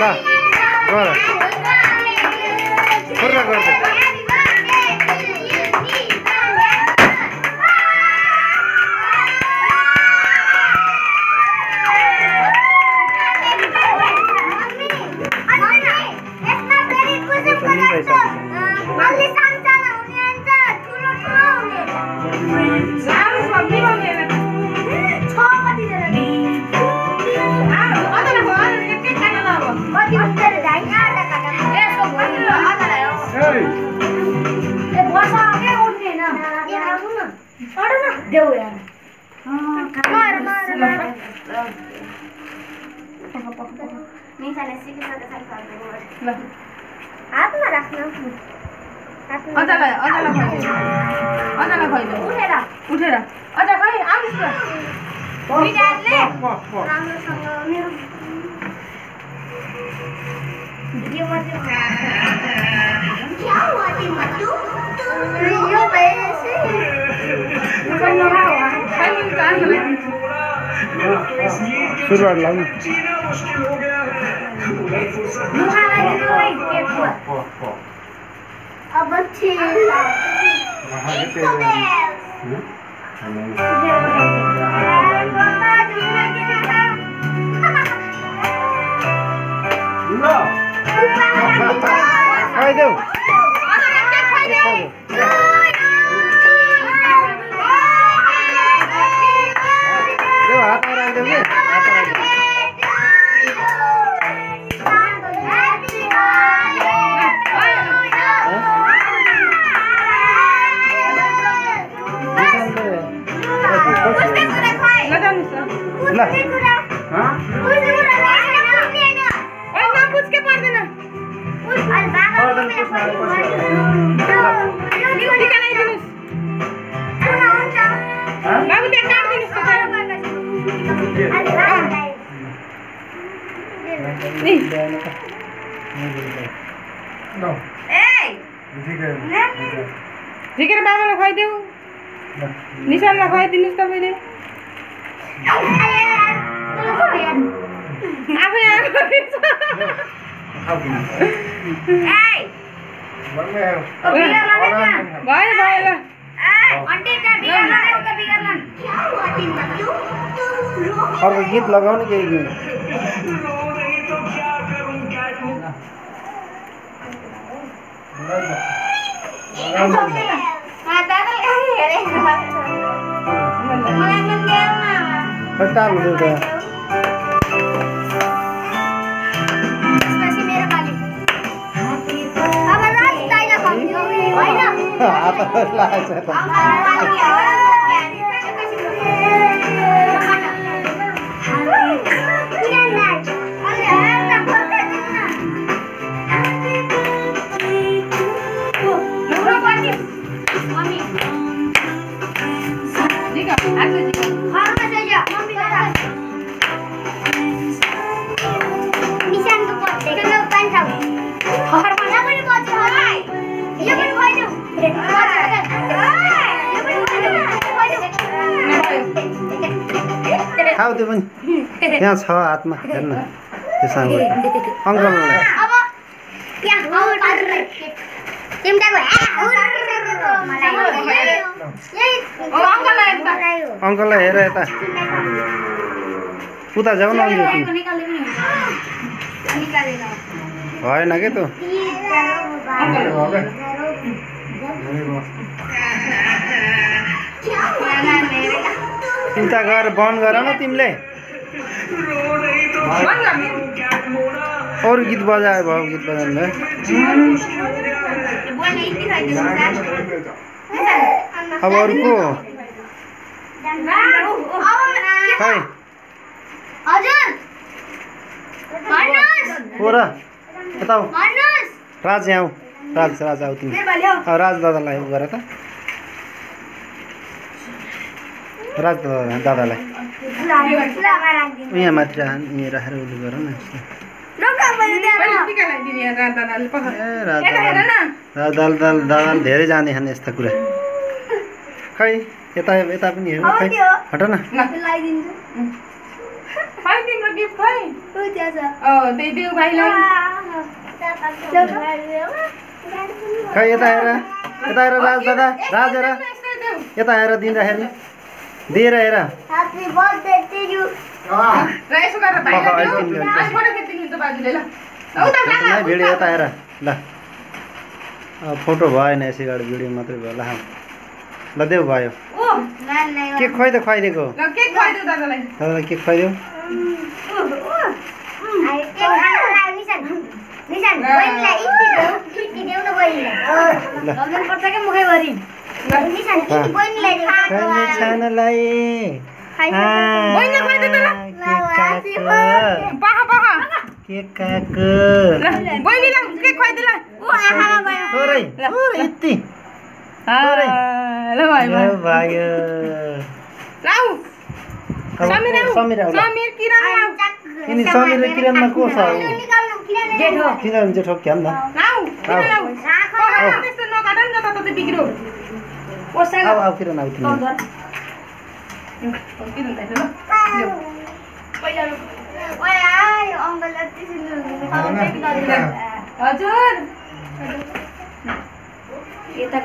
ल गर पुरा गर्दै हातमा राख्नु अझलाई खुवाइदिनु उठेर उठेर अझ खै आउनुहोस् न भिडियोले राम्रोसँग मेरो भिडियो मात्रै क्या हुआ तिम्रो यो भएपछि सुरुवात लाउनु अब खाइदेऊ हात राखिदेऊ कि झिकेर बाबालाई खुवाइदेऊ निशानलाई खुवाइदिनुहोस् तपाईँले आफै भयो भयो ल अर्को गीत लगाउने केही गीत खाऊ त्यो पनि त्यहाँ छ हातमा हेर्न त्यो सानो अङ्कललाई अङ्कललाई हेर यता उता जाऊ न भएन के त उता गएर बन्द गर न तिमीले अरू गीत बजायो भयो गीत बजाउनु भयो अब अरू को खै हो र यता राज यहाँ राज आऊ तिमी राज दादालाई उ गर त राज दादालाई यहाँ माथि यहाँ राखेर उसले गर न दादाले धेरै जाँदैछन् यस्ता कुरा खै यता पनि हेर्नु खै हट न गिफ्ट खै त्यही दिउ भाइलाई खै यता हेर राज दादा राज हेर यता हेर दिँदाखेरि दिएर हेर Happy birthday to you. र यसो गरेर भाइलाई अहिले दिउ तिमीले आज फोटो खिच्दिन्छ बाजुले ल उता नै भिडियो यता हेर ल फोटो भएन यसै गाडी भिडियो मात्रै भयो ल ल देऊ भयो ओ के खुवाइदिएको ल केक खुवाइदिउ दादालाई दादालाई के खुवाइदेऊ छानालाई बहिनी खुवाइदिउ त ल पाखा पाखा के काको ल बहिनीलाई केक खुवाइदिउ ल थोरै यति ल भयो भयो लाउ समीर आऊ समीर आऊ ल। समीर किरण आऊ यिनी समीर र किरणमा को छ जेठो किरण जेठो क्या नि लाउ किरण आऊ त्यस्तो नकाट नि त त बिग्रो आऊ किरण आऊ तिमी किरण दाइ ल हजुर यता